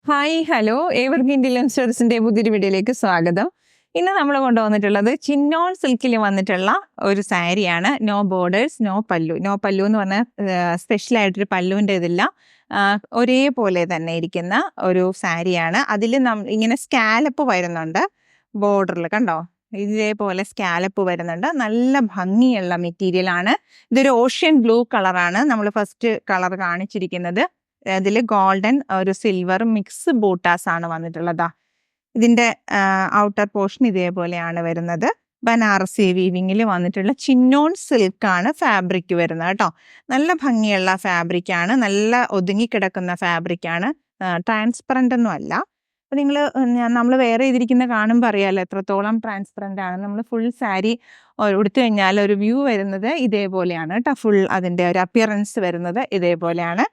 Hi hello ഏവർക്കും Indian സ്റ്റോറീസിന്റെ പുതിയൊരു വീഡിയോയിലേക്ക് സ്വാഗതം. ഇന്ന് നമ്മൾ കൊണ്ടുവന്നിട്ടുള്ളത് ചിന്നോൺ സിൽക്കിൽ വന്നിട്ടുള്ള ഒരു സാരിയാണ്. നോ ബോർഡേഴ്സ് നോ പല്ലു. നോ പല്ലു എന്ന് പറഞ്ഞാൽ സ്പെഷ്യലായിട്ടൊരു പല്ലുവിൻ്റെ ഇതില്ല, ഒരേപോലെ തന്നെ ഇരിക്കുന്ന ഒരു സാരിയാണ്. അതിൽ ഇങ്ങനെ സ്കാലപ്പ് വരുന്നുണ്ട് ബോർഡറിൽ, കണ്ടോ? ഇതേപോലെ സ്കാലപ്പ് വരുന്നുണ്ട്. നല്ല ഭംഗിയുള്ള മെറ്റീരിയലാണ്. ഇതൊരു ഓഷ്യൻ ബ്ലൂ കളറാണ് നമ്മൾ ഫസ്റ്റ് കളർ കാണിച്ചിരിക്കുന്നത്. അതിൽ ഗോൾഡൻ ഒരു സിൽവർ മിക്സ് ബൂട്ടാസ് ആണ് വന്നിട്ടുള്ളത്. ഇതിന്റെ ഔട്ടർ പോർഷൻ ഇതേപോലെയാണ് വരുന്നത്. ബനാറസി വീവിങ്ങിൽ വന്നിട്ടുള്ള ചിന്നോൺ സിൽക്കാണ് ഫാബ്രിക് വരുന്നത് കേട്ടോ. നല്ല ഭംഗിയുള്ള ഫാബ്രിക്കാണ്, നല്ല ഒതുങ്ങിക്കിടക്കുന്ന ഫാബ്രിക്കാണ്, ട്രാൻസ്പെറൻ്റ് ഒന്നും അല്ല. അപ്പം നമ്മൾ വേറെ ഇതിരിക്കുന്ന കാണുമ്പോൾ അറിയാമല്ലോ എത്രത്തോളം ട്രാൻസ്പെറൻ്റ് ആണ്. നമ്മൾ ഫുൾ സാരി ഉടുത്തു കഴിഞ്ഞാൽ ഒരു വ്യൂ വരുന്നത് ഇതേപോലെയാണ് കേട്ടോ. ഫുൾ അതിൻ്റെ ഒരു അപ്പിയറൻസ് വരുന്നത് ഇതേപോലെയാണ്.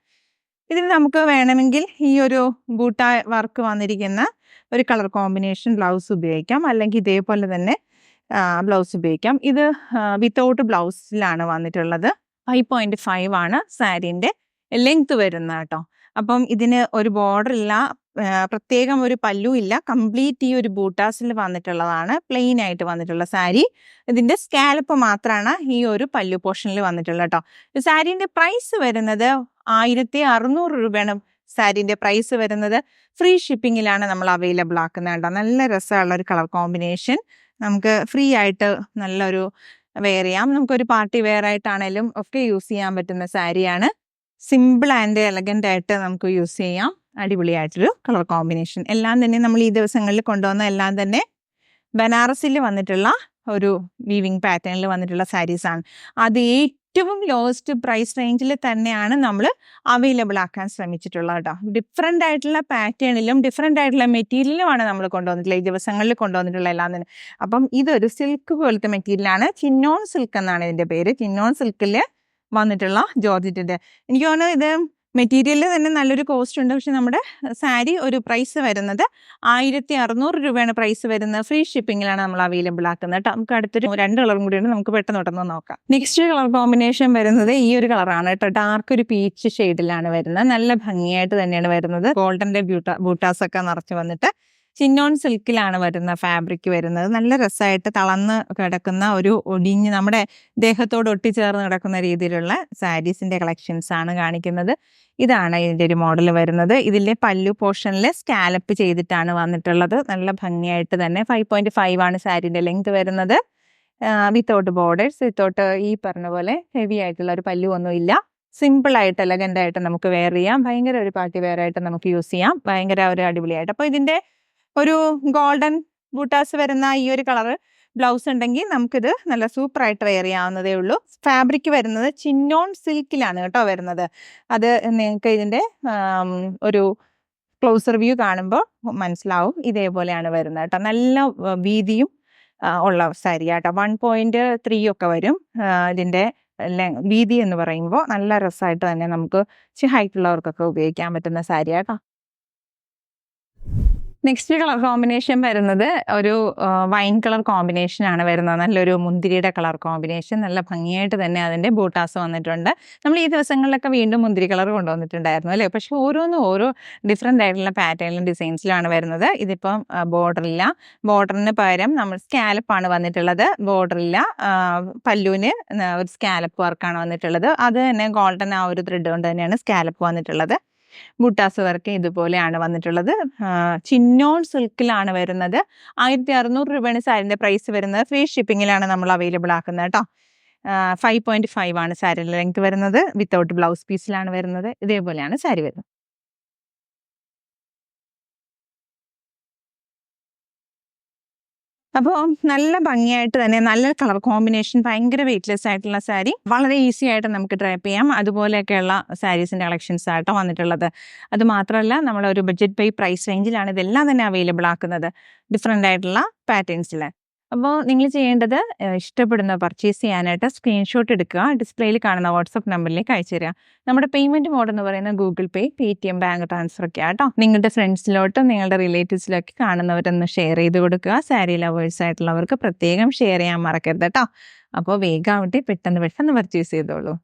ഇതിന് നമുക്ക് വേണമെങ്കിൽ ഈ ഒരു ബൂട്ട വർക്ക് വന്നിരിക്കുന്ന ഒരു കളർ കോമ്പിനേഷൻ ബ്ലൗസ് ഉപയോഗിക്കാം, അല്ലെങ്കിൽ ഇതേപോലെ തന്നെ ബ്ലൗസ് ഉപയോഗിക്കാം. ഇത് വിത്തൗട്ട് ബ്ലൗസിലാണ് വന്നിട്ടുള്ളത്. 5.5 ആണ് സാരീൻ്റെ ലെങ്ത് വരുന്നത് കേട്ടോ. അപ്പം ഇതിന് ഒരു ബോർഡർ ഇല്ല, പ്രത്യേകം ഒരു പല്ലു ഇല്ല, കംപ്ലീറ്റ് ഈ ഒരു ബൂട്ടാസിൽ വന്നിട്ടുള്ളതാണ്. പ്ലെയിൻ ആയിട്ട് വന്നിട്ടുള്ള സാരി. ഇതിൻ്റെ സ്കാലപ്പ് മാത്രമാണ് ഈ ഒരു പല്ലു പോർഷനിൽ വന്നിട്ടുള്ളത് കേട്ടോ. സാരീൻ്റെ പ്രൈസ് വരുന്നത് 1600 രൂപയാണ്. സാരീൻ്റെ പ്രൈസ് വരുന്നത്. ഫ്രീ ഷിപ്പിങ്ങിലാണ് നമ്മൾ അവൈലബിൾ ആക്കുന്നത് കേട്ടോ. നല്ല രസമുള്ള ഒരു കളർ കോമ്പിനേഷൻ, നമുക്ക് ഫ്രീ ആയിട്ട് നല്ലൊരു വെയർ ചെയ്യാം. നമുക്കൊരു പാർട്ടി വെയർ ആയിട്ടാണേലും ഒക്കെ യൂസ് ചെയ്യാൻ പറ്റുന്ന സാരിയാണ്. സിമ്പിൾ ആൻഡ് എലഗൻ്റ് ആയിട്ട് നമുക്ക് യൂസ് ചെയ്യാം. അടിപൊളിയായിട്ടൊരു കളർ കോമ്പിനേഷൻ. എല്ലാം തന്നെ നമ്മൾ ഈ ദിവസങ്ങളിൽ കൊണ്ടുവന്ന എല്ലാം തന്നെ ബനാറസിൽ വന്നിട്ടുള്ള ഒരു വീവിങ് പാറ്റേണിൽ വന്നിട്ടുള്ള സാരീസാണ്. അത് ഏറ്റവും ലോവസ്റ്റ് പ്രൈസ് റേഞ്ചിൽ തന്നെയാണ് നമ്മൾ അവൈലബിൾ ആക്കാൻ ശ്രമിച്ചിട്ടുള്ളത് കേട്ടോ. ഡിഫറെൻ്റ് ആയിട്ടുള്ള പാറ്റേണിലും ഡിഫറെൻ്റ് ആയിട്ടുള്ള മെറ്റീരിയലുമാണ് നമ്മൾ കൊണ്ടുവന്നിട്ടുള്ളത് ഈ ദിവസങ്ങളിൽ കൊണ്ടുവന്നിട്ടുള്ള എല്ലാം തന്നെ. അപ്പം ഇതൊരു സിൽക്ക് പോലത്തെ മെറ്റീരിയലാണ്. ചിന്നോൺ സിൽക്ക് എന്നാണ് ഇതിൻ്റെ പേര്. ചിന്നോൺ സിൽക്കിൽ വന്നിട്ടുള്ള ജോർജറ്റിൻ്റെ. എനിക്ക് തോന്നുന്നു ഇത് മെറ്റീരിയലിൽ തന്നെ നല്ലൊരു കോസ്റ്റ് ഉണ്ട്. പക്ഷെ നമ്മുടെ സാരി ഒരു പ്രൈസ് വരുന്നത് 1600 രൂപയാണ് പ്രൈസ് വരുന്നത്. ഫ്രീ ഷിപ്പിങ്ങിലാണ് നമ്മൾ അവൈലബിൾ ആക്കുന്നത് കേട്ടോ. നമുക്ക് അടുത്തൊരു 2 കളറും കൂടിയാണ്, നമുക്ക് പെട്ടെന്ന് നോക്കാം. നെക്സ്റ്റ് കളർ കോമ്പിനേഷൻ വരുന്നത് ഈ ഒരു കളറാണ് കേട്ടോ. ഡാർക്ക് ഒരു പീച്ച് ഷെയ്ഡിലാണ് വരുന്നത്. നല്ല ഭംഗിയായിട്ട് തന്നെയാണ് വരുന്നത്. ഗോൾഡൻ്റെ ബൂട്ടാസ് ഒക്കെ നിറച്ച് വന്നിട്ട് ചിന്നോൺ സിൽക്കിലാണ് വരുന്ന ഫാബ്രിക് വരുന്നത്. നല്ല രസമായിട്ട് തളർന്ന് കിടക്കുന്ന ഒരു ഒടിഞ്ഞ് നമ്മുടെ ദേഹത്തോട് ഒട്ടിച്ചേർന്ന് കിടക്കുന്ന രീതിയിലുള്ള സാരീസിൻ്റെ കളക്ഷൻസ് ആണ് കാണിക്കുന്നത്. ഇതാണ് ഇതിൻ്റെ ഒരു മോഡൽ വരുന്നത്. ഇതിൻ്റെ പല്ലു പോർഷനിൽ സ്കാലപ്പ് ചെയ്തിട്ടാണ് വന്നിട്ടുള്ളത്. നല്ല ഭംഗിയായിട്ട് തന്നെ 5.5 ആണ് സാരീൻ്റെ ലെങ്ത് വരുന്നത്. വിത്തൗട്ട് ബോർഡേഴ്സ്, വിത്തൗട്ട് ഈ പറഞ്ഞ പോലെ ഹെവി ആയിട്ടുള്ള ഒരു പല്ലു ഒന്നുമില്ല. സിമ്പിളായിട്ട് എലഗൻ്റായിട്ട് നമുക്ക് വെയർ ചെയ്യാം. ഭയങ്കര ഒരു പാർട്ടി വെയർ ആയിട്ട് നമുക്ക് യൂസ് ചെയ്യാം. ഭയങ്കര ഒരു അടിപൊളിയായിട്ട്. അപ്പോൾ ഇതിൻ്റെ ഒരു ഗോൾഡൻ ബൂട്ടാസ് വരുന്ന ഈ ഒരു കളർ ബ്ലൗസ് ഉണ്ടെങ്കിൽ നമുക്കിത് നല്ല സൂപ്പറായിട്ട് വെയർ ചെയ്യാവുന്നതേ ഉള്ളൂ. ഫാബ്രിക് വരുന്നത് ചിന്നോൺ സിൽക്കിലാണ് കേട്ടോ വരുന്നത്. അത് നിങ്ങൾക്ക് ഇതിൻ്റെ ഒരു ക്ലോസർ വ്യൂ കാണുമ്പോൾ മനസ്സിലാവും. ഇതേപോലെയാണ് വരുന്നത് കേട്ടോ. നല്ല വീതിയും ഉള്ള സാരി കേട്ടോ. 1.3 ഒക്കെ വരും ഇതിൻ്റെ വീതി എന്ന് പറയുമ്പോൾ. നല്ല രസമായിട്ട് തന്നെ നമുക്ക് ഹൈറ്റുള്ളവർക്കൊക്കെ ഉപയോഗിക്കാൻ പറ്റുന്ന സാരി കേട്ടോ. നെക്സ്റ്റ് കളർ കോമ്പിനേഷൻ വരുന്നത് ഒരു വൈൻ കളർ കോമ്പിനേഷൻ ആണ് വരുന്നത്. നല്ലൊരു മുന്തിരിയുടെ കളർ കോമ്പിനേഷൻ. നല്ല ഭംഗിയായിട്ട് തന്നെ അതിൻ്റെ ബൂട്ടാസ് വന്നിട്ടുണ്ട്. നമ്മൾ ഈ ദിവസങ്ങളിലൊക്കെ വീണ്ടും മുന്തിരി കളർ കൊണ്ടുവന്നിട്ടുണ്ടായിരുന്നു അല്ലേ. പക്ഷെ ഓരോന്നും ഓരോ ഡിഫറെൻ്റ് ആയിട്ടുള്ള പാറ്റേണിലും ഡിസൈൻസിലാണ് വരുന്നത്. ഇതിപ്പം ബോർഡറില്ല. ബോർഡറിന് പകരം നമ്മൾ സ്കാലപ്പാണ് വന്നിട്ടുള്ളത്. ബോർഡറില്ല. പല്ലുവിന് ഒരു സ്കാലപ്പ് വർക്കാണ് വന്നിട്ടുള്ളത്. അത് തന്നെ ഗോൾഡൻ ആ ഒരു ത്രെഡ് കൊണ്ട് തന്നെയാണ് സ്കാലപ്പ് വന്നിട്ടുള്ളത്. ബൂട്ടാസ് വർക്ക് ഇതുപോലെയാണ് വന്നിട്ടുള്ളത്. ചിന്നോൺ സിൽക്കിലാണ് വരുന്നത്. 1600 രൂപയാണ് സാരിൻ്റെ പ്രൈസ് വരുന്നത്. ഫ്രീ ഷിപ്പിങ്ങിലാണ് നമ്മൾ അവൈലബിൾ ആക്കുന്നത് കേട്ടോ. 5.5 ആണ് സാരിയുടെ ലെങ്ത് വരുന്നത്. വിത്തൗട്ട് ബ്ലൗസ് പീസിലാണ് വരുന്നത്. ഇതേപോലെയാണ് സാരി വരുന്നത്. അപ്പോൾ നല്ല ഭംഗിയായിട്ട് തന്നെ നല്ല കളർ കോമ്പിനേഷൻ, ഭയങ്കര വെയ്റ്റ്ലെസ് ആയിട്ടുള്ള സാരി, വളരെ ഈസി ആയിട്ട് നമുക്ക് ഡ്രൈപ്പ് ചെയ്യാം. അതുപോലെയൊക്കെയുള്ള സാരീസിൻ്റെ കളക്ഷൻസ് ആയിട്ടോ വന്നിട്ടുള്ളത്. അത് മാത്രമല്ല നമ്മളൊരു ബഡ്ജറ്റ് ബൈ പ്രൈസ് റേഞ്ചിലാണ് ഇതെല്ലാം തന്നെ അവൈലബിൾ ആക്കുന്നത്, ഡിഫറെൻ്റ് ആയിട്ടുള്ള പാറ്റേൺസിൽ. അപ്പോൾ നിങ്ങൾ ചെയ്യേണ്ടത് ഇഷ്ടപ്പെടുന്ന പർച്ചേസ് ചെയ്യാനായിട്ട് സ്ക്രീൻഷോട്ട് എടുക്കുക, ഡിസ്പ്ലേയിൽ കാണുന്ന വാട്സപ്പ് നമ്പറിലേക്ക് അയച്ചു തരിക. നമ്മുടെ പേയ്മെൻറ്റ് മോഡ് എന്ന് പറയുന്നത് ഗൂഗിൾ പേ, പേടിഎം, ബാങ്ക് ട്രാൻസ്ഫർ ഒക്കെ ആട്ടോ. നിങ്ങളുടെ ഫ്രണ്ട്സിലോട്ടും നിങ്ങളുടെ റിലേറ്റീവ്സിലൊക്കെ കാണുന്നവരൊന്ന് ഷെയർ ചെയ്ത് കൊടുക്കുക. സാരി ലവേഴ്സ് ആയിട്ടുള്ളവർക്ക് പ്രത്യേകം ഷെയർ ചെയ്യാൻ മറക്കരുത് കേട്ടോ. അപ്പോൾ വേഗമാവട്ടെ, പെട്ടെന്ന് പർച്ചേസ് ചെയ്തോളൂ.